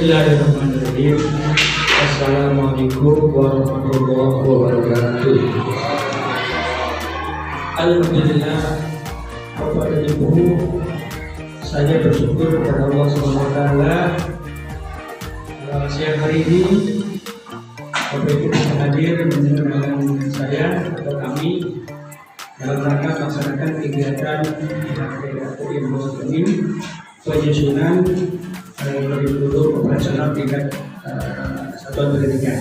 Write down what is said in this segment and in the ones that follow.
Bismillahirrahmanirrahim. Assalamualaikum warahmatullahi wabarakatuh. Alhamdulillah, kepada ibu saya bersyukur kepada Allah SWT. Siang hari ini Bapak Ibu bisa hadir mendengarkan saya atau kami dalam rangka melaksanakan kegiatan ilmu muslimin penyusunan kurikulum operasional tingkat satuan pendidikan.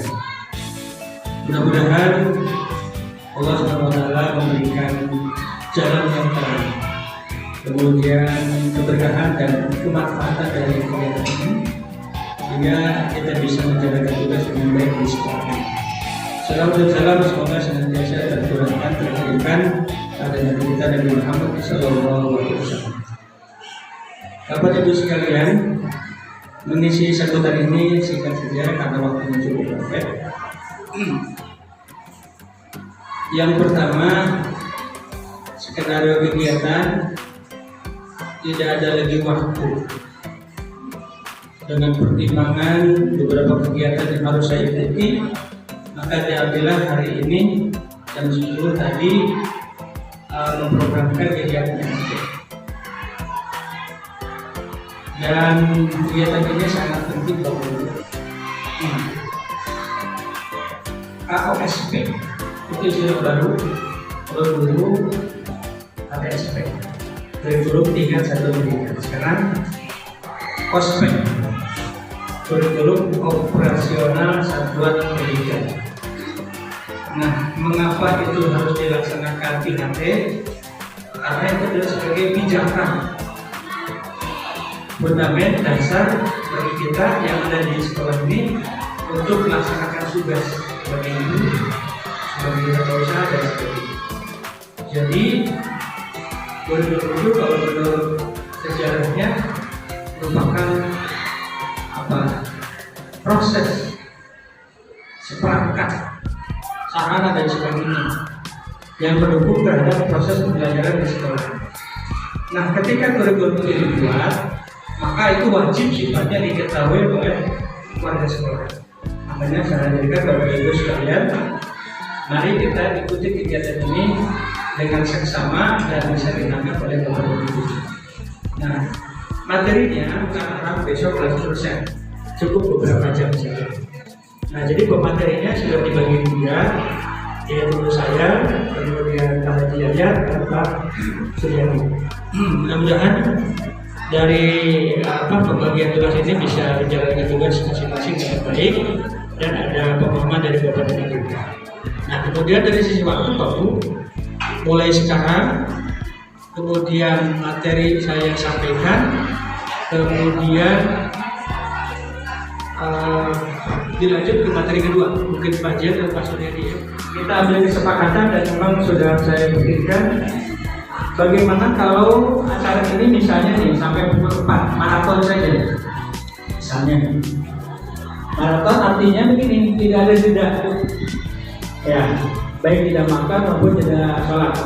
Mudah-mudahan Allah SWT memberikan jalan yang terang, kemudian keberkahan dan kemanfaatan dari kegiatan ini, sehingga kita bisa menjalankan tugas dengan baik di sekolah. Salam dan salam semoga senantiasa tercurahkan terkirimkan pada Nabi kita Nabi Muhammad SAW. Bapak Ibu sekalian, mengisi sambutan ini singkat saja karena waktunya cukup pendek. Yang pertama, skenario kegiatan tidak ada lagi waktu. Dengan pertimbangan beberapa kegiatan yang harus saya ikuti, maka diambillah hari ini jam 10 tadi memprogramkan kegiatan yang ada. Dan kegiatan ini sangat penting bagi KOSP. Itu istilah baru dulu KOSP. Kurikulum tingkat satu pendidikan. Sekarang KOSP, kurikulum operasional satuan pendidikan. Nah, mengapa itu harus dilaksanakan 3T? Karena itu adalah sebagai pijakan fundament dasar bagi kita yang ada di sekolah ini untuk melaksanakan tugas sebagai guru, sebagai wirausaha dan sebagainya. Jadi kurikulum itu kalau menurut sejarahnya merupakan proses seperangkat sarana dan sebagainya yang mendukung terhadap proses pembelajaran di sekolah. Nah, ketika kurikulum itu dibuat, maka itu wajib sifatnya diketahui oleh warga sekolah. Makanya saya hadirkan Bapak Ibu sekalian, mari kita ikuti kegiatan ini dengan seksama dan bisa ditangkap oleh Bapak Ibu. Nah, materinya bukan harap besok langsung selesai, cukup beberapa jam saja. Nah, jadi pematerinya sudah dibagi tiga, yaitu saya, kemudian Pak Haji Yahya, dan Pak Suryani. Mudah-mudahan dari pembagian tugas ini bisa menjalankan tugas masing-masing dengan baik dan ada pemahaman dari Bapak dan Ibu. Nah, kemudian dari sisi waktu Pak Bu, mulai sekarang, kemudian materi saya sampaikan, kemudian dilanjut ke materi kedua, mungkin Pak Jen dan Pak Suryadi ya. Kita ambil kesepakatan dan memang sudah saya berikan. Bagaimana kalau acara ini misalnya nih sampai pukul 4 maraton saja, misalnya maraton artinya begini, tidak ada jeda ya, baik tidak makan maupun tidak sholat.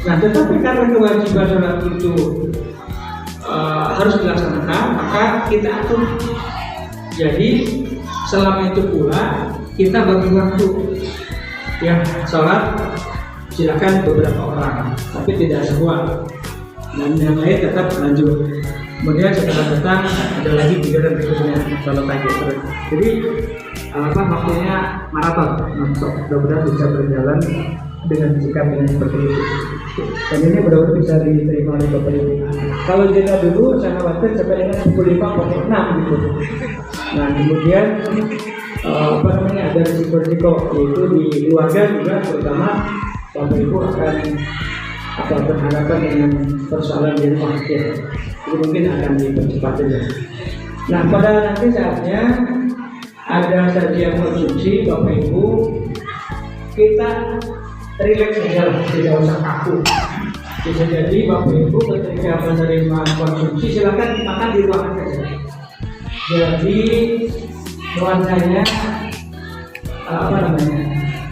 Nah, tetapi karena kewajiban sholat itu harus dilaksanakan, maka kita atur. Jadi selama itu pula kita bagi waktu ya, sholat silakan beberapa orang, tapi tidak semua, dan yang lain tetap lanjut. Kemudian setelah datang ada lagi kegiatan berikutnya, sholat pagi terus. Jadi waktunya maraton non-stop. Mudah-mudahan bisa berjalan dengan sikap yang seperti itu. Dan ini mudah-mudahan bisa diterima oleh Bapak Ibu. Kalau jeda dulu, saya khawatir sampai dengan pukul 5-6 gitu. Nah, kemudian ada risiko-risiko, yaitu di keluarga juga, terutama Bapak Ibu akan berhadapan dengan persoalan di rumah ya. Jadi mungkin akan dipercepat saja. Nah, pada nanti saatnya ada sajian konsumsi Bapak Ibu, kita rileks saja, tidak usah kaku. Bisa jadi Bapak Ibu ketika menerima konsumsi silakan makan di ruangan saja. Jadi nuansanya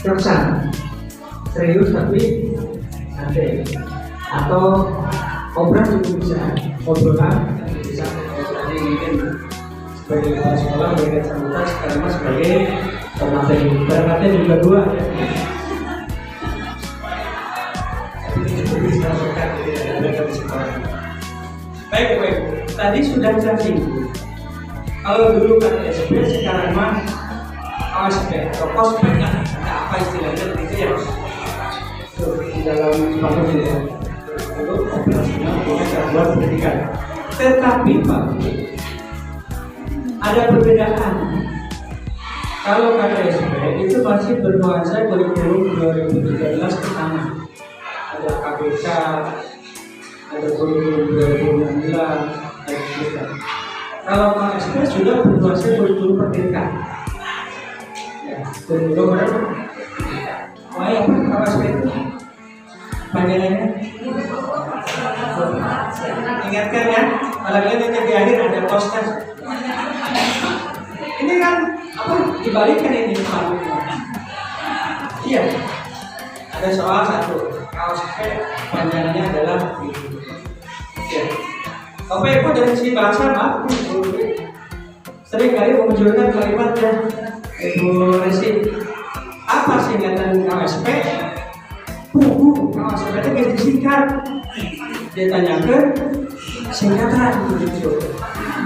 terkesan serius tapi santai, atau obrolan juga bisa, obrolan bisa mungkin sebagai kepala sekolah memberikan sambutan sekarang sebagai pemateri. Berangkatnya juga 2 ya. Baik. Tadi sudah saya singgung. Kalau dulu kan SP, sekarang mah ASP atau kospek kan, apa istilahnya begitu ya? Di dalam suatu ya, itu operasional buat pendidikan. Tetapi Pak, ada perbedaan. Kalau KTSP itu masih bernuansa kurikulum 2013 ke sana. Ada KPK, ada kurikulum 2016, dan sebagainya. Kalau KSP sudah bernuansa kurikulum pendidikan. Ya, kurikulum berapa? Wah, apa KSP itu? Panjangannya? Ingatkan ya, apalagi nanti di akhir ada poster. Ini kan apa? Dibalikkan ini iya. Ada soal satu, KSP panjangannya adalah itu. Ya. Bapak Ibu dari sisi bahasa maaf, sering kali memunculkan kalimat ya, Ibu Resi, apa singkatan KSP? KSP itu disingkat. Dia tanyakan singkatan gitu.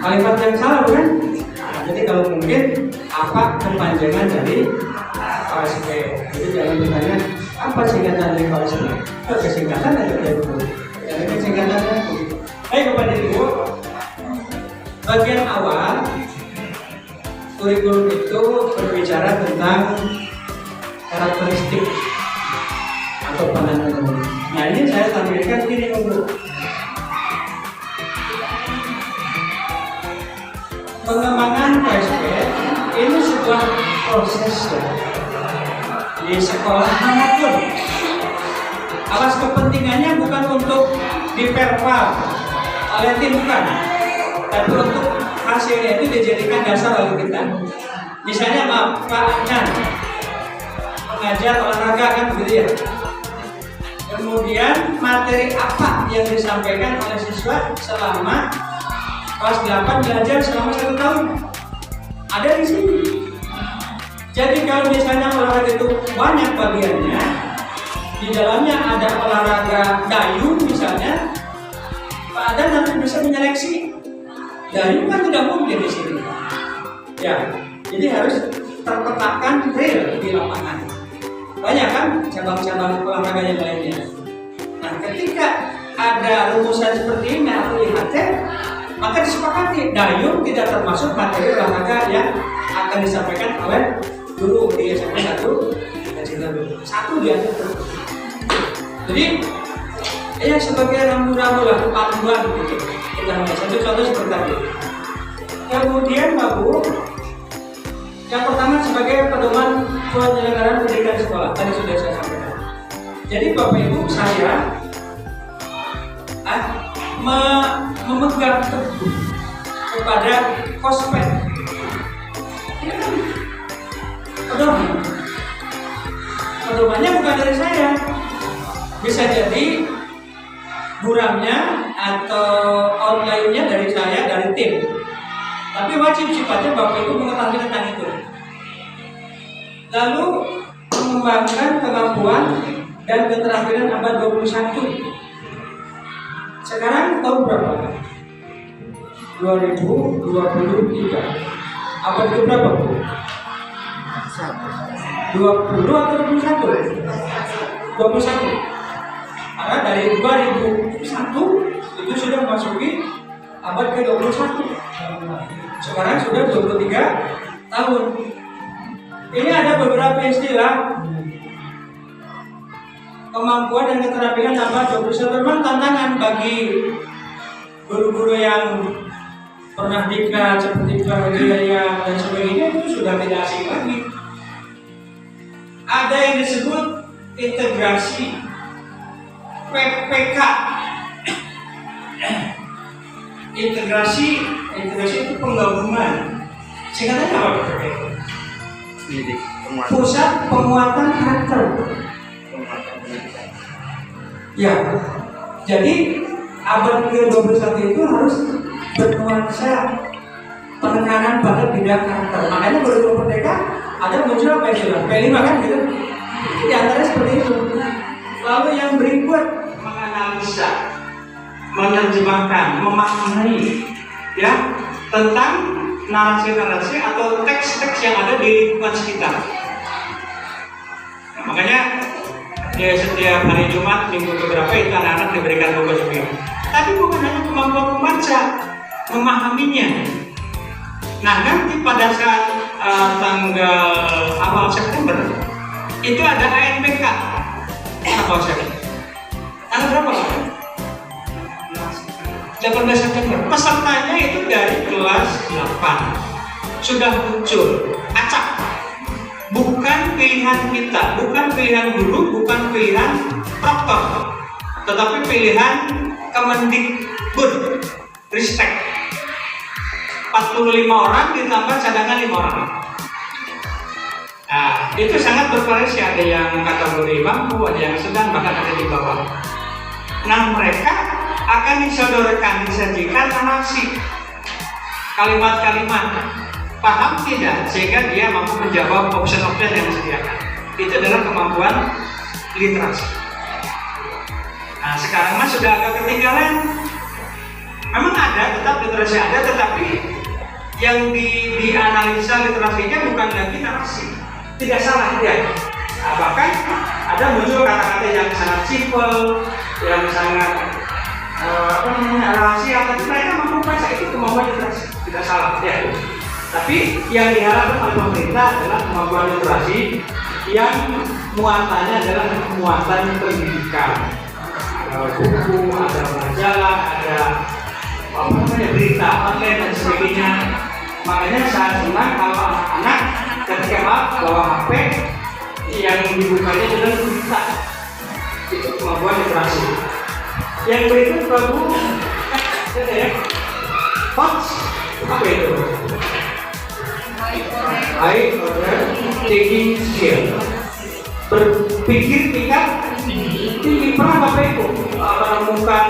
Kalimat yang salah bukan? Nah, jadi kalau mungkin apa kepanjangan dari KSP? Jadi jangan ditanya apa singkatan dari KSP? Kesingkatan aja dari dulu. Jadi singkatannya begitu. Baik kepada Ibu, bagian awal kurikulum itu berbicara tentang karakteristik atau pandangan umum. Nah ini saya tampilkan gini dulu. Pengembangan KSP ini sebuah proses ya. Di sekolah manapun. Alas kepentingannya bukan untuk diperval oleh tim bukan, tapi untuk hasilnya itu dijadikan dasar oleh kita. Misalnya Pak Ancan mengajar olahraga kan begitu ya. Kemudian materi apa yang disampaikan oleh siswa selama kelas 8 belajar selama 1 tahun ada di sini. Jadi kalau misalnya olahraga itu banyak bagiannya, di dalamnya ada olahraga dayung misalnya, Pak Adan nanti bisa menyeleksi. Dayung kan tidak mungkin di sini. Ya, jadi harus terpetakan real di lapangan. Banyak kan cabang-cabang olahraga yang lainnya. Nah, ketika ada rumusan seperti ini atau IHT, maka disepakati dayung tidak termasuk materi olahraga yang akan disampaikan oleh guru di SMP 1 dan satu dia. Jadi ya sebagai rambu-rambu lah panduan gitu. Kita ambil satu contoh seperti tadi. Kemudian Pak Bu, yang pertama sebagai pedoman penyelenggaraan pendidikan sekolah tadi sudah saya sampaikan. Jadi Bapak Ibu saya memegang teguh kepada kospek. Ini kan pedoman. Pedomannya bukan dari saya. Bisa jadi buramnya atau outline-nya dari saya, dari tim. Tapi wajib sifatnya Bapak Ibu mengetahui tentang itu. Lalu mengembangkan kemampuan dan keterampilan abad 21. Sekarang tahun berapa? 2023. Abad ke berapa? 20 atau 21? 21. Karena dari 2001 itu sudah memasuki abad ke-21. Sekarang sudah 23 tahun. Ini ada beberapa istilah kemampuan dan keterampilan abad 21. Memang tantangan bagi guru-guru yang pernah diklat seperti Claudia dan sebagainya itu sudah tidak asing lagi. Ada yang disebut integrasi PPK. Integrasi itu penggabungan. Singkatannya apa PPK? Pusat penguatan karakter. Ya, jadi abad ke-21 itu harus bernuansa penekanan pada bidang karakter. Makanya kurikulum merdeka ada muncul P5 kan gitu. Di antara seperti itu. Lalu yang berikut menganalisa, menerjemahkan, memahami ya tentang narasi-narasi atau teks-teks yang ada di lingkungan sekitar. Nah, makanya ya setiap hari Jumat, minggu beberapa itu anak-anak diberikan buku juga. Tapi bukan hanya kemampuan membaca, memahaminya. Nah nanti pada saat tanggal awal September itu ada ANPK awal September. Tanggal berapa? 18 September. Pesertanya itu dari kelas 8 sudah muncul acak. Bukan pilihan kita, bukan pilihan guru, bukan pilihan proktor, tetapi pilihan Kemendikbud Ristek. 45 orang ditambah cadangan 5 orang. Nah, itu sangat bervariasi. Ada yang kategori mampu, ada yang sedang, bahkan ada di bawah. Nah, mereka akan disodorkan, disajikan narasi, kalimat-kalimat. Paham tidak? Sehingga dia mampu menjawab option-option yang disediakan. Itu adalah kemampuan literasi. Nah, sekarang mas sudah agak ketinggalan. Memang ada, tetap literasi ada, tetapi yang dianalisa literasinya bukan lagi narasi. Tidak salah dia. Nah, bahkan ada muncul kata-kata yang sangat simpel, yang sangat rahasia, tapi mereka mampu baca, itu kemampuan literasi. Tidak salah ya. Tapi yang diharapkan oleh pemerintah adalah kemampuan literasi yang muatannya adalah muatan pendidikan. Ada buku, ada majalah, ada berita online dan sebagainya. Makanya saya senang kalau anak-anak ketika bawa HP yang dibukanya adalah berita. Itu kemampuan literasi. Yang berikut baru Fox apa itu? High order thinking skill, berpikir tingkat tinggi. Pernah Bapak Ibu menemukan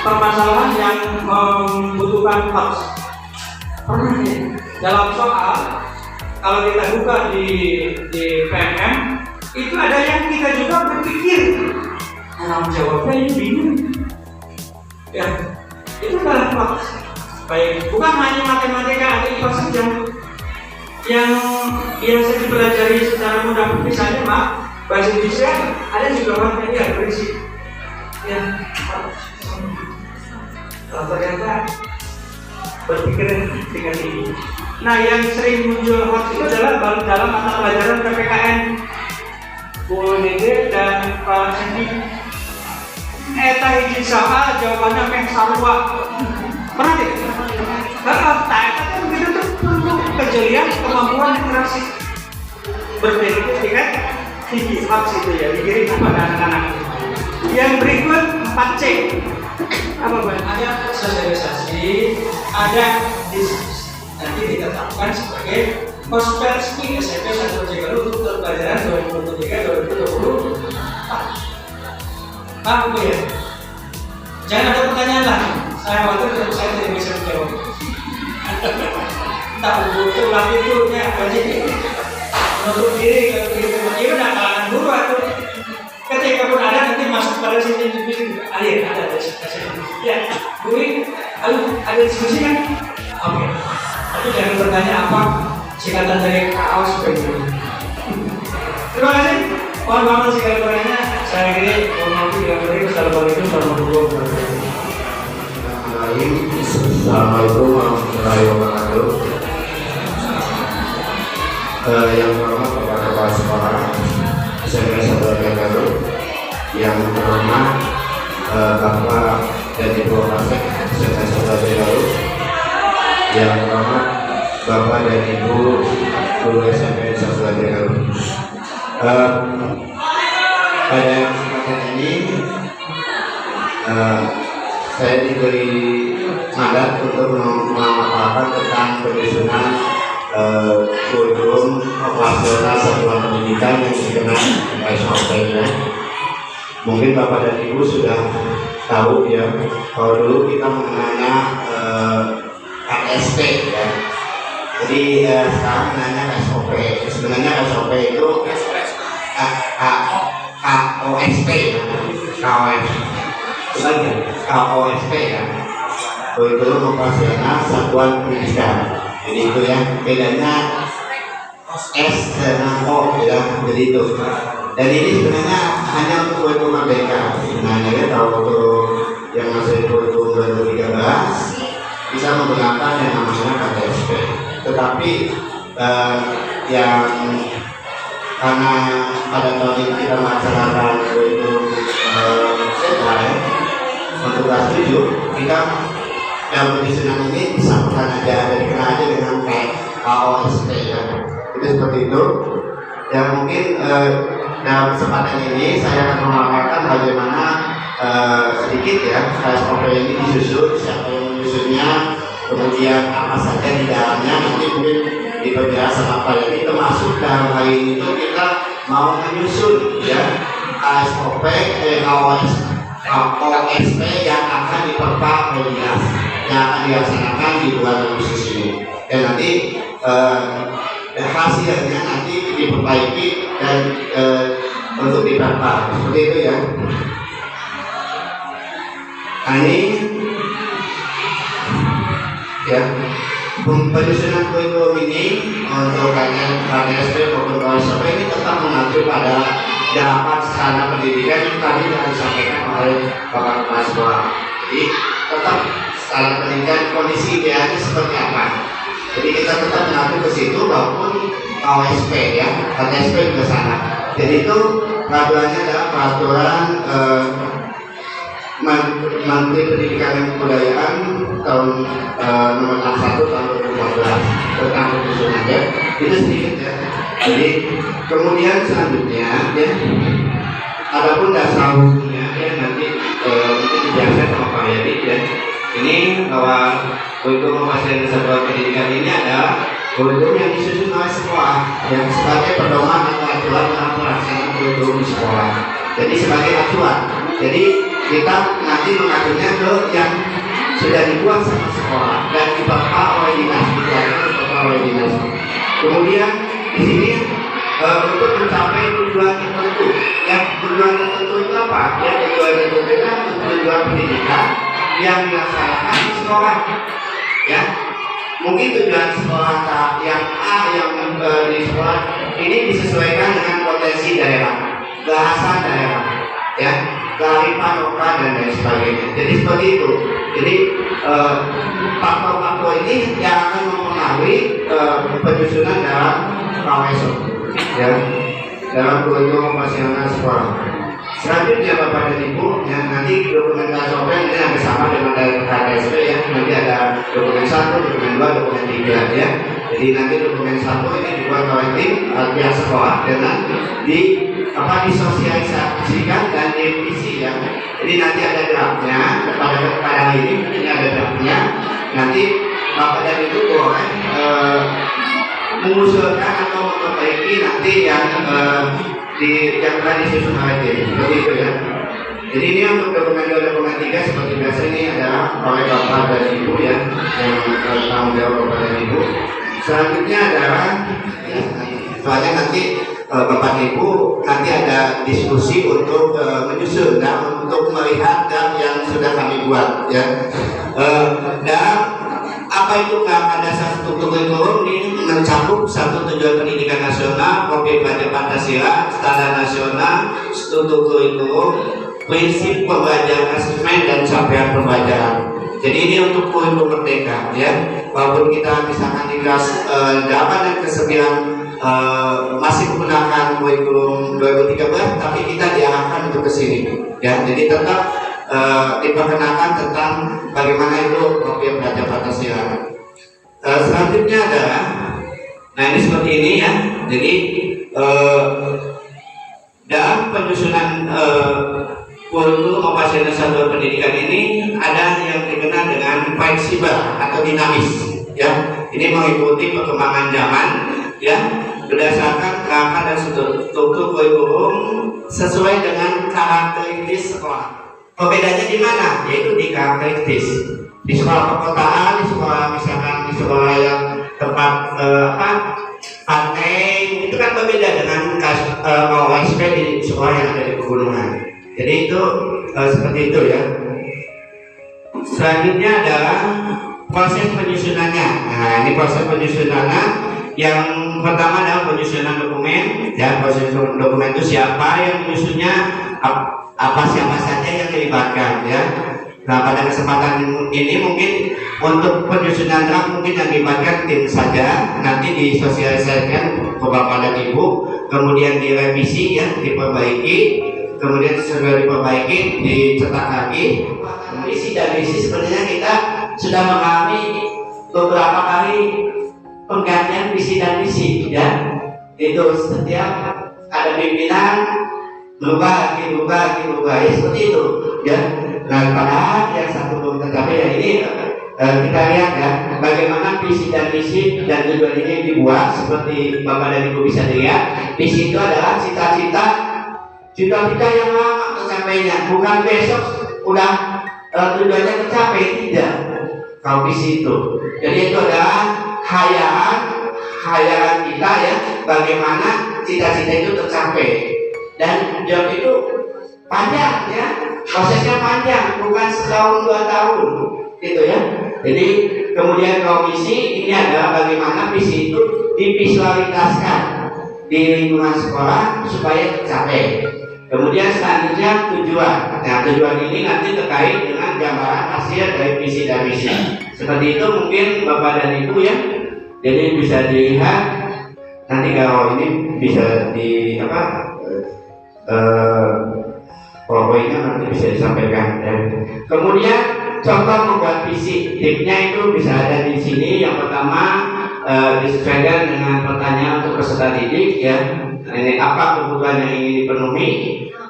permasalahan yang membutuhkan hoax? Pernah ya? Dalam soal, kalau kita buka di PMM, itu ada yang kita juga berpikir, jawabnya ini bingung. Ya, itu adalah hoax. Baik, bukan hanya matematika atau IPA saja. Yang biasa dipelajari secara mudah, misalnya bahasa Indonesia ada juga materi berisi ya, ternyata berpikir dengan ini. Nah, yang sering muncul hoax itu adalah dalam mata pelajaran PPKN, UND dan Sandi. Eta hiji saha jawabannya meh sarua. Pernah tidak? Kalau tak kan begitu tuh perlu kejelian kemampuan literasi berpikir dengan tinggi hoax itu ya, dikirim kepada anak-anak. Yang berikut 4C apa Bang? Ada sosialisasi, ada diskusi. Nanti ditetapkan sebagai konspirasi SMP 1 untuk pelajaran 2023-2024. Paham ya? Jangan ada pertanyaan lagi. Saya khawatir saya tidak bisa menjawab. Tak butuh lagi itu ya, menutup diri kalau begitu. Ini udah kalangan guru atau ketika pun ada nanti masuk pada sini ada diskusi. Ya, Bui, ada diskusi kan? Oke. Tapi jangan bertanya apa singkatan dari KAO seperti itu. Terima kasih. Mohon maaf segala pertanyaan. Saya kira mohon beri wassalamualaikum warahmatullahi wabarakatuh. Assalamualaikum warahmatullahi wabarakatuh. Yang pertama kepada kepala sekolah SMP 1 Garut, yang pertama Bapak dan Ibu Kapolsek SMP 1 Garut, yang pertama Bapak dan Ibu guru SMP 1 Garut. Pada kesempatan ini saya diberi mandat untuk memaparkan tentang penyusunan kurikulum operasional satuan pendidikan yang dikenal SOP. Mungkin Bapak dan Ibu sudah tahu ya, kalau dulu kita mengenalnya KSP ya, Jadi sekarang nanya SOP. Sebenarnya SOP itu KOSP ya. KOSP ya. Kurikulum operasional satuan pendidikan. Jadi itu ya, bedanya S dan O ya, jadi itu. Dan ini sebenarnya hanya untuk kurikulum merdeka. Sebenarnya ya, kalau untuk yang masih kurikulum 2013 bisa menggunakan yang namanya KTSP. Tetapi yang karena pada tahun ini kita melaksanakan kurikulum untuk kelas 7, kita yang penyusunan ini disambungkan aja, jadi kena aja dengan KOSP ya. Itu seperti itu. Ya mungkin dalam kesempatan ini saya akan memaparkan bagaimana sedikit ya SOP ini disusun, siapa yang menyusunnya, kemudian apa saja di dalamnya, nanti mungkin di penjelasan apa ini, termasuk dalam hal ini itu kita mau menyusun ya SOP KOSP yang akan diperpak medias yang akan dilaksanakan di bulan Agustus ini, dan nanti hasilnya nanti diperbaiki dan untuk diperpak seperti itu ya. Nah ini ya, penyusunan kurikulum ini untuk KTSP maupun KOSP ini tetap mengacu pada delapan standar pendidikan yang tadi telah disampaikan oleh Bapak Kepala Sekolah. Jadi tetap standar pendidikan kondisi idealnya seperti apa. Jadi kita tetap mengacu ke situ maupun KOSP ya, KTSP juga sana. Jadi itu peraturannya adalah peraturan Menteri Pendidikan dan Kebudayaan tahun nomor 61 tahun 2014 tentang penyusunan ya. Itu sedikit ya. Jadi kemudian selanjutnya ya, adapun dasar hukumnya ya nanti mungkin dijelaskan sama Pak Yadi ya. Ini bahwa kurikulum operasional satuan pendidikan ini adalah kurikulum yang disusun oleh sekolah yang sebagai pedoman atau acuan dalam pelaksanaan kurikulum di sekolah. Jadi sebagai acuan. Jadi kita nanti mengaturnya ke yang sudah dibuat sama sekolah dan dibawa oleh dinas, Kemudian di sini untuk mencapai tujuan tertentu. Yang tujuan tertentu itu apa? Ya, tujuan tertentu itu tujuan pendidikan yang dilaksanakan di sekolah. Ya, mungkin tujuan sekolah yang A yang di sekolah ini disesuaikan dengan potensi daerah, bahasa daerah, ya, kearifan lokal dan lain sebagainya. Jadi seperti itu. Jadi faktor-faktor ini yang akan mempengaruhi penyusunan dalam KOSP, ya, dalam kurikulum operasional sekolah. Selanjutnya Bapak dan Ibu, ya, nanti dokumen KOSP ini hampir sama dengan dari KTSP ya. Nanti ada dokumen 1, dokumen 2, dokumen 3 ya. Jadi nanti dokumen 1 ini dibuat oleh tim pihak sekolah dengan disosialisasikan dan direvisi ya. Jadi nanti ada draftnya pada ini ada draftnya. Nanti Bapak dan Ibu boleh mengusulkan atau memperbaiki nanti yang telah disusun oleh tim seperti itu ya. Jadi ini untuk dokumen 2, dokumen 3 seperti biasa ini adalah oleh Bapak dan Ibu ya, yang tanggung jawab Bapak dan Ibu. Selanjutnya adalah ya, soalnya nanti Bapak Ibu nanti ada diskusi untuk menyusun dan untuk melihat dan yang sudah kami buat ya. Dan apa itu ada satu kurikulum ini mencakup satu tujuan pendidikan nasional, Kopi Belajar Pancasila, standar nasional, struktur kurikulum, prinsip pembelajaran asesmen dan capaian pembelajaran. Jadi ini untuk kurikulum merdeka ya. Walaupun kita misalkan di kelas 8 dan ke 9 masih menggunakan kurikulum 2013, tapi kita diarahkan untuk ke sini ya. Jadi tetap diperkenalkan tentang bagaimana itu Kopi Belajar Pancasila. Selanjutnya adalah, nah ini seperti ini ya. Jadi dalam penyusunan kurikulum operasional satuan pendidikan ini ada yang dikenal dengan fleksibel atau dinamis ya. Ini mengikuti perkembangan zaman ya, berdasarkan kerangka dan struktur kurikulum sesuai dengan karakteristik sekolah. Perbedaannya di mana? Yaitu di karakteristik. Di sekolah perkotaan, di sekolah misalkan di sekolah yang tempat Jadi itu seperti itu ya. Selanjutnya adalah proses penyusunannya. Nah, ini proses penyusunannya. Yang pertama adalah penyusunan dokumen. Ya, proses dokumen itu siapa yang menyusunnya, apa siapa saja yang dilibatkan ya. Nah, pada kesempatan ini mungkin untuk penyusunan draft mungkin yang dilibatkan tim saja, nanti disosialisasikan ke Bapak dan Ibu, kemudian direvisi ya, diperbaiki, kemudian sesudah diperbaiki dicetak lagi. Visi dan misi sebenarnya kita sudah mengalami beberapa kali penggantian visi dan misi ya. Itu setiap ada pimpinan berubah ya, seperti itu ya. Nah, padahal yang satu belum tercapai ya ini kita lihat ya bagaimana visi dan misi dan tujuan ini dibuat. Seperti Bapak dan Ibu bisa dilihat, visi itu adalah cita-cita yang lama tercapainya, bukan besok udah tujuannya tercapai, tidak. Kalau visi itu, jadi itu adalah khayalan kita ya, bagaimana cita-cita itu tercapai. Dan job itu panjang ya, prosesnya panjang, bukan setahun 2 tahun gitu ya. Jadi kemudian kalau visi ini adalah bagaimana visi itu divisualisasikan di lingkungan sekolah supaya tercapai. Kemudian selanjutnya tujuan. Nah, tujuan ini nanti terkait dengan gambaran hasil dari visi dan misi. Seperti itu mungkin Bapak dan Ibu ya. Jadi bisa dilihat nanti kalau ini bisa di powerpointnya nanti bisa disampaikan ya. Kemudian contoh membuat visi, tipnya itu bisa ada di sini. Yang pertama disesuaikan dengan pertanyaan untuk peserta didik ya. Ini apa kebutuhan yang ingin dipenuhi.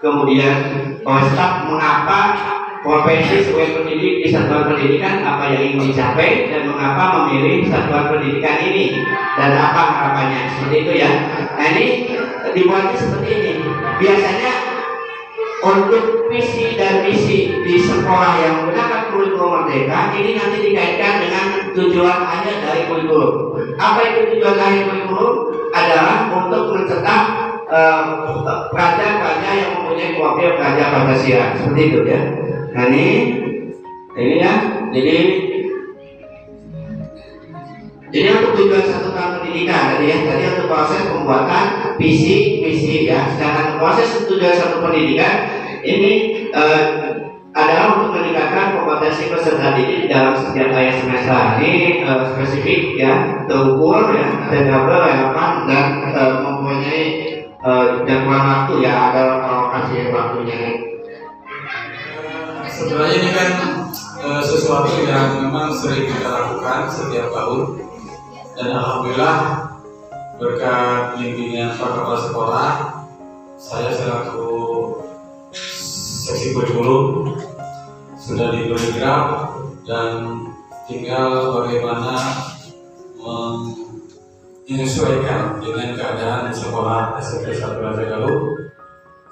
Kemudian staf mengapa profesi sebagai pendidik di satuan pendidikan, apa yang ingin dicapai dan mengapa memilih satuan pendidikan ini dan apa harapannya, seperti itu ya. Nah, ini dibuatnya seperti ini. Biasanya untuk visi dan misi di sekolah yang menggunakan kurikulum Merdeka ini nanti dikaitkan dengan tujuan akhir dari kurikulum. Apa itu tujuan akhir kurikulum? Adalah untuk mencetak pelajar-pelajar yang mempunyai profil pelajar Pancasila, seperti itu ya. Nah ini ya. Jadi untuk tujuan satuan pendidikan tadi untuk proses pembuatan visi misi ya. Sedangkan proses tujuan satu pendidikan ini adalah untuk meningkatkan kompetensi peserta didik dalam setiap ayat semester. Ini spesifik ya, terukur ya, akuntabel, relevan dan mempunyai jangkauan waktu ya, ada alokasi waktunya. Sebenarnya ini kan sesuatu yang memang sering kita lakukan setiap tahun, dan alhamdulillah berkat bimbingan Pak Kepala Sekolah, saya selaku seksi kurikulum sudah diberi draft dan tinggal bagaimana menyesuaikan dengan keadaan sekolah SMP 1 Galuh.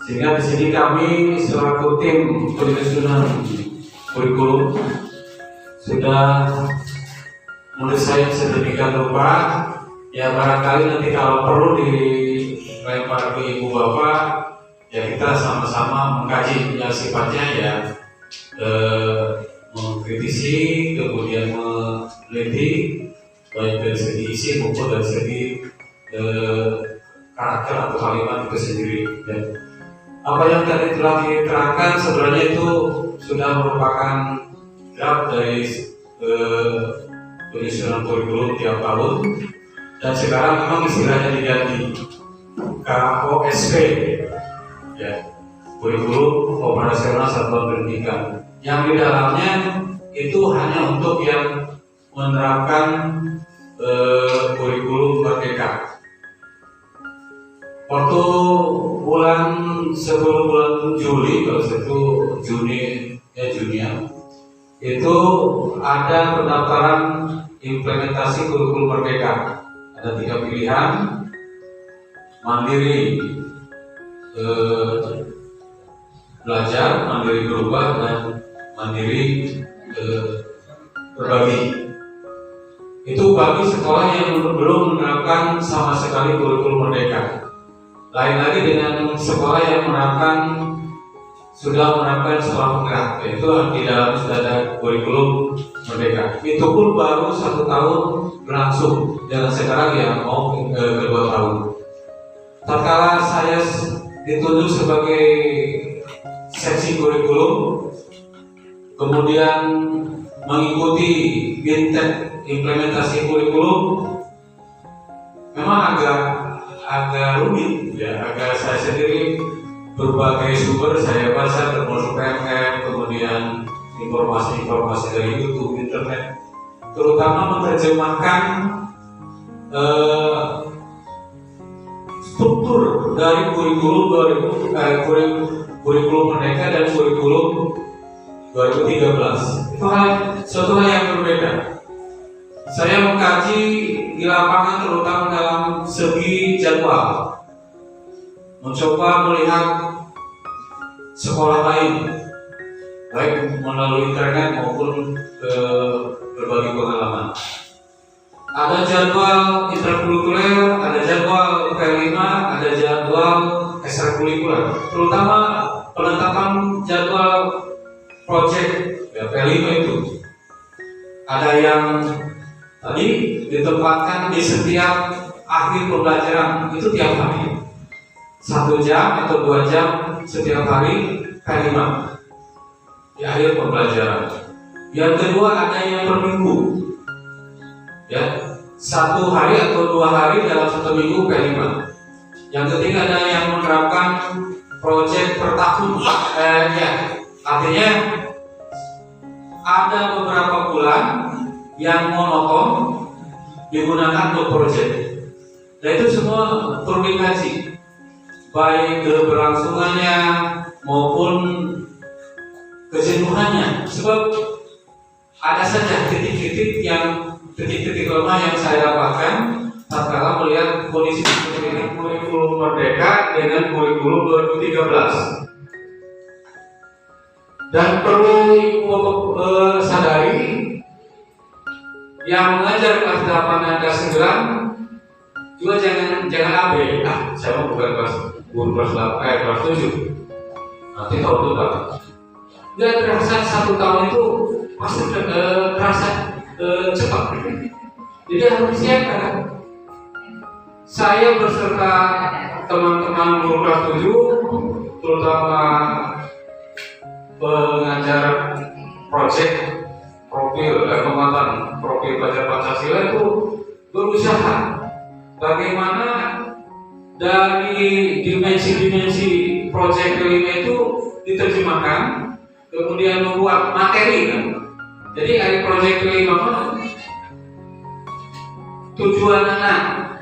Sehingga di sini kami selaku tim penyusunan kurikulum sudah mendesain sedemikian rupa ya, barangkali nanti kalau perlu dilempar ke ibu bapak ya, kita sama-sama mengkaji yang sifatnya ya mengkritisi, kemudian meneliti baik dari segi isi maupun dari segi karakter atau kalimat itu sendiri. Dan apa yang tadi telah diterangkan sebenarnya itu sudah merupakan draft dari penyusunan kurikulum tiap tahun, dan sekarang memang istilahnya diganti KOSP ya, kurikulum operasional satuan pendidikan, yang di dalamnya itu hanya untuk yang menerapkan kurikulum Merdeka. Waktu sebelum bulan Juli, kalau itu Juni itu ada pendaftaran implementasi kurikulum Merdeka. Ada 3 pilihan: mandiri belajar, mandiri berubah, dan mandiri berbagi. Itu bagi sekolah yang belum menerapkan sama sekali kurikulum Merdeka. Lain lagi dengan sekolah yang menerapkan sudah menerapkan sekolah penggerak, yaitu di dalam sudah ada kurikulum merdeka. Itu pun baru 1 tahun berlangsung, dan sekarang ya mau kedua tahun. Tatkala saya ditunjuk sebagai seksi kurikulum, kemudian mengikuti bintek implementasi kurikulum, memang agak rumit ya, agak saya sendiri berbagai sumber saya baca, termasuk PMM, kemudian informasi-informasi dari YouTube, internet, terutama menerjemahkan struktur dari kurikulum merdeka dan kurikulum 2013. Itu suatu hal yang berbeda. Saya mengkaji di lapangan, terutama dalam segi jadwal, mencoba melihat sekolah lain, baik melalui internet maupun berbagai pengalaman. Ada jadwal intrakurikuler, ada jadwal P5, ada jadwal ekstrakurikuler. Terutama penetapan jadwal project ya, P5 itu ada yang tadi ditempatkan di setiap akhir pembelajaran, itu tiap hari 1 jam atau 2 jam setiap hari P5 di akhir pembelajaran. Yang kedua ada yang per minggu ya, 1 hari atau 2 hari dalam 1 minggu P5. Yang ketiga ada yang menerapkan project per tahun ya, artinya ada beberapa bulan yang monoton digunakan untuk project. Dan itu semua perlu dikaji, baik keberlangsungannya maupun kejenuhannya. Sebab ada saja titik-titik lemah yang saya dapatkan tatkala melihat kondisi seperti ini, kurikulum merdeka dengan kurikulum 2013. Dan perlu Ibu sadari, yang mengajar kelas 8 dan kelas 9 juga jangan abe. Saya mau bukan guru kelas 8, kelas 7. Nanti tahun depan. Nggak terasa 1 tahun itu pasti terasa cepat. Jadi harus disiapkan. Saya beserta teman-teman guru kelas 7, terutama pengajar project profil penguatan profil pelajar Pancasila, itu berusaha bagaimana dari dimensi-dimensi project kelima itu diterjemahkan, kemudian membuat materi kan. Jadi dari project kelima tujuan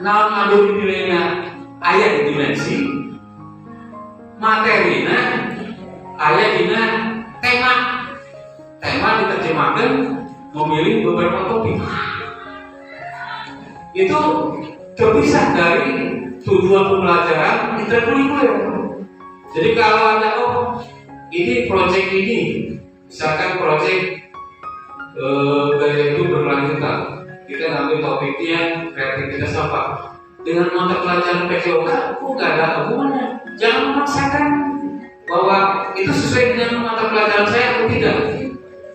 naon adu dinilainya aya di dimensi materina aya dina tema diterjemahkan, memilih beberapa topik. Itu terpisah dari tujuan pembelajaran intrakurikuler. Jadi kalau ada ini project ini, misalkan project gaya hidup berkelanjutan, kita ngambil topiknya kreativitas apa, dengan mata pelajaran PKOK nggak ada hubungannya. Jangan memaksakan bahwa itu sesuai dengan mata pelajaran saya atau tidak.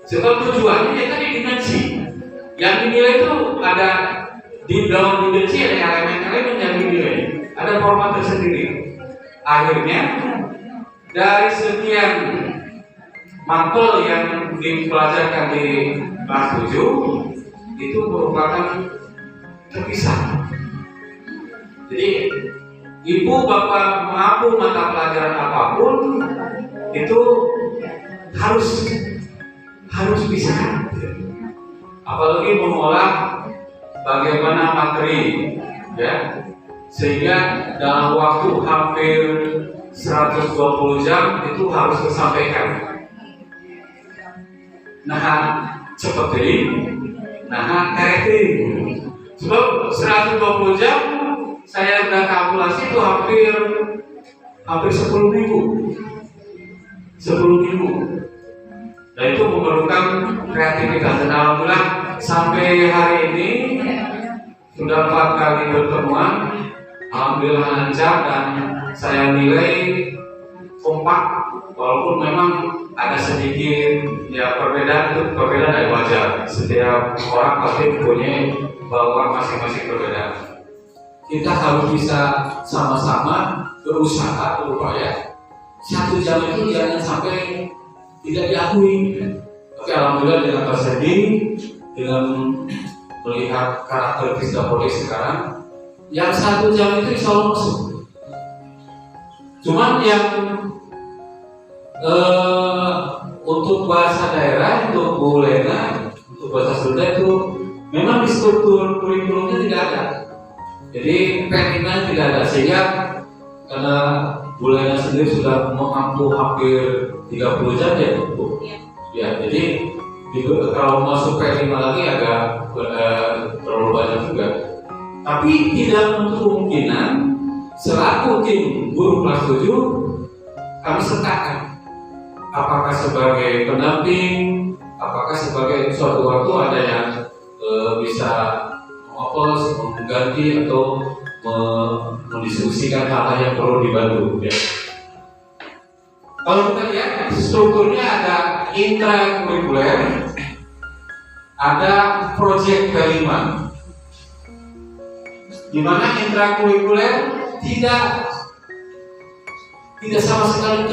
Sebab tujuannya ya tadi dimensi. Yang dinilai itu ada di dalam dimensi, ada elemen-elemen yang dinilai, ada format tersendiri. Akhirnya dari sekian matkul yang dipelajarkan di kelas 7 itu merupakan terpisah. Jadi ibu bapak mengaku mata pelajaran apapun itu harus bisa, apalagi mengolah bagaimana materi ya, sehingga dalam waktu hampir 120 jam itu harus tersampaikan. Nah seperti kreatif. Sebab 120 jam saya sudah kalkulasi itu hampir 10 minggu. 10 minggu. Dan itu memerlukan kreativitas. Dan alhamdulillah sampai hari ini sudah 4 kali pertemuan, alhamdulillah lancar, dan saya nilai kompak, walaupun memang ada sedikit ya perbedaan dari wajar. Setiap orang pasti punya bawaan masing-masing berbeda. Kita harus bisa sama-sama berusaha berupaya 1 jam itu jangan sampai tidak diakui. Tapi alhamdulillah dengan tersedih, dengan melihat karakteristik polisi sekarang, yang 1 jam itu insya Allah masuk. Cuman yang untuk bahasa daerah, untuk Bu Lena, untuk bahasa Sunda itu memang di struktur kurikulumnya tidak ada. Jadi P5 tidak ada, sehingga karena Bu Lena sendiri sudah mengampu hampir 30 jam ya Bu. Ya, jadi kalau masuk P5 lagi agak terlalu banyak juga. Tapi tidak menutup kemungkinan selaku tim guru kelas 7 kami sertakan. Apakah sebagai pendamping, apakah sebagai suatu waktu ada yang bisa mengganti atau mendiskusikan hal-hal yang perlu dibantu. Ya. Kalau kita lihat strukturnya ada intrakurikuler, ada proyek P5, di mana intrakurikuler tidak sama sekali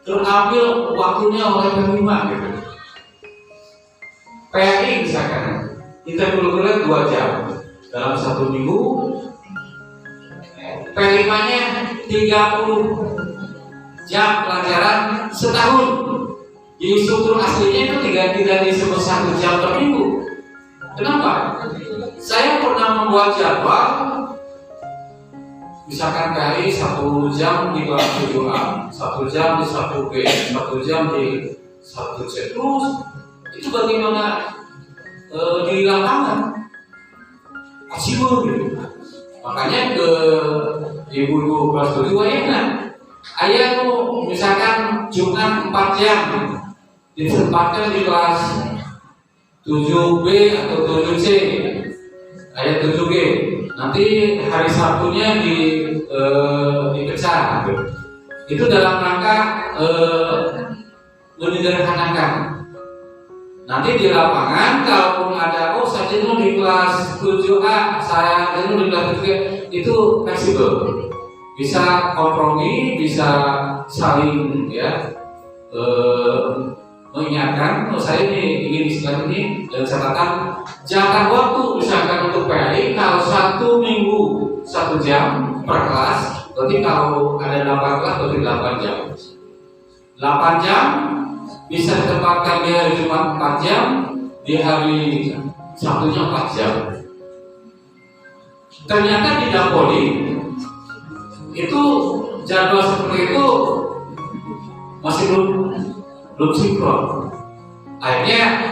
terambil waktunya oleh P5 gitu. PRI misalkan intrakurikuler 2 jam dalam 1 minggu, P5-nya 30 jam pelajaran setahun. Di struktur aslinya itu tidak disebut 1 jam per minggu. Kenapa? Saya pernah membuat jadwal, misalkan PRI 1 jam di kelas 7A, 1 jam di 1B, 1 jam di 1C, terus itu bagaimana di lapangan asibur gitu. Makanya ke ibu-ibu kelas 7 enak. Ayah tuh misalkan Jumat 4 jam ditempatkan di kelas 7B atau 7C, ayat 7G. Nanti hari Sabtunya dipecah. Itu dalam rangka menyederhanakan. Nanti di lapangan kalaupun ada saya jenuh di kelas 7A, saya jenuh di kelas 7G, itu fleksibel. Bisa kompromi, bisa saling ya mengingatkan. Saya ini ingin istilah ini dan catatan jatah waktu misalkan untuk PRI kalau 1 minggu 1 jam per kelas, berarti kalau ada 8 kelas berarti 8 jam. 8 jam bisa ditempatkan di hari Jumat 4 jam, di hari Sabtunya 4 jam. Ternyata di Dapoli itu jadwal seperti itu masih belum sinkron. Akhirnya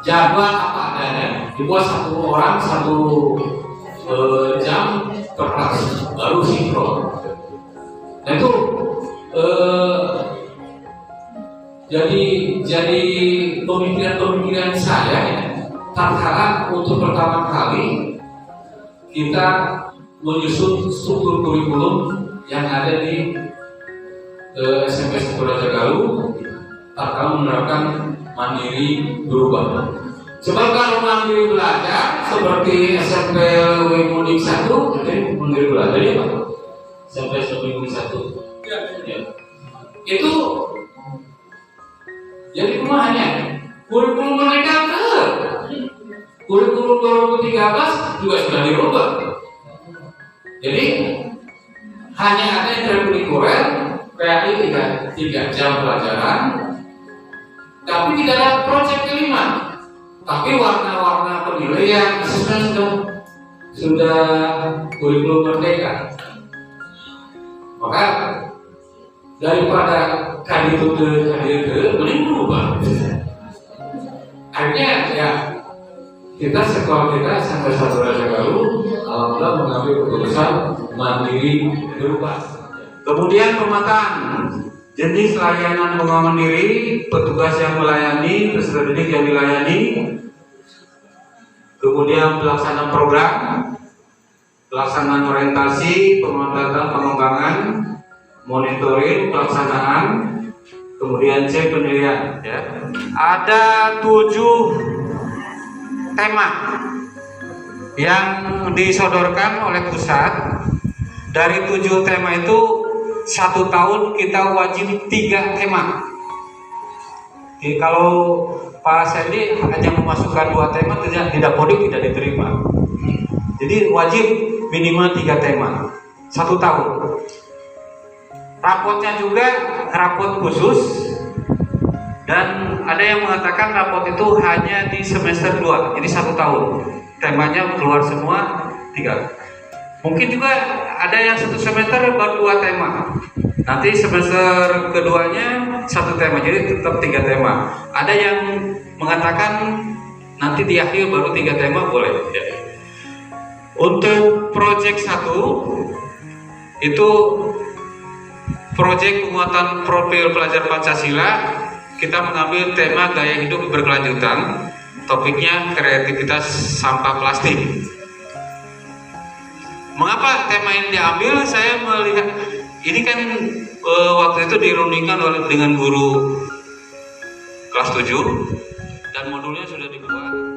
jadwal apa adanya dibuat 1 orang 1 jam per kelas baru sinkron. Nah itu jadi pemikiran saya ya, tatkala untuk pertama kali kita menyusun struktur kurikulum yang ada di SMP Sekolah Jagalu, tatkala menerapkan mandiri berubah. Sebab kalau mandiri belajar seperti SMP Wimudik 1, jadi mandiri belajar ya Pak, SMP Wimudik 1, ya. Itu jadi rumahannya kurikulum mereka kurikulum 2013 juga sudah dirubah. Jadi hanya ada intrakurikuler PRI 3 jam pelajaran, tapi tidak ada proyek P5. Tapi warna-warna penilaian sudah kurikulum merdeka. Maka daripada kaditude mending berubah. Akhirnya ya kita sekolah kita sampai satu Jagalu alhamdulillah mengambil keputusan mandiri berubah. Kemudian pemetaan jenis layanan pengembangan mandiri, petugas yang melayani, peserta didik yang dilayani, kemudian pelaksanaan program, pelaksanaan orientasi, pengembangan, monitoring pelaksanaan, kemudian C penilaian. Ya. Ada 7 tema yang disodorkan oleh pusat. Dari 7 tema itu 1 tahun kita wajib 3 tema. Jadi kalau Pak Sandy hanya memasukkan 2 tema, tidak podik, tidak diterima. Jadi wajib minimal 3 tema 1 tahun. Rapotnya juga rapot khusus, dan ada yang mengatakan rapot itu hanya di semester 2, jadi 1 tahun. Temanya keluar semua 3. Mungkin juga ada yang 1 semester baru 2 tema. Nanti semester keduanya 1 tema, jadi tetap 3 tema. Ada yang mengatakan nanti di akhir baru 3 tema, boleh. Ya. Untuk proyek 1 itu proyek penguatan profil pelajar Pancasila, kita mengambil tema gaya hidup berkelanjutan. Topiknya kreativitas sampah plastik. Mengapa tema ini diambil? Saya melihat ini kan waktu itu dirundingkan dengan guru kelas 7 dan modulnya sudah dibuat.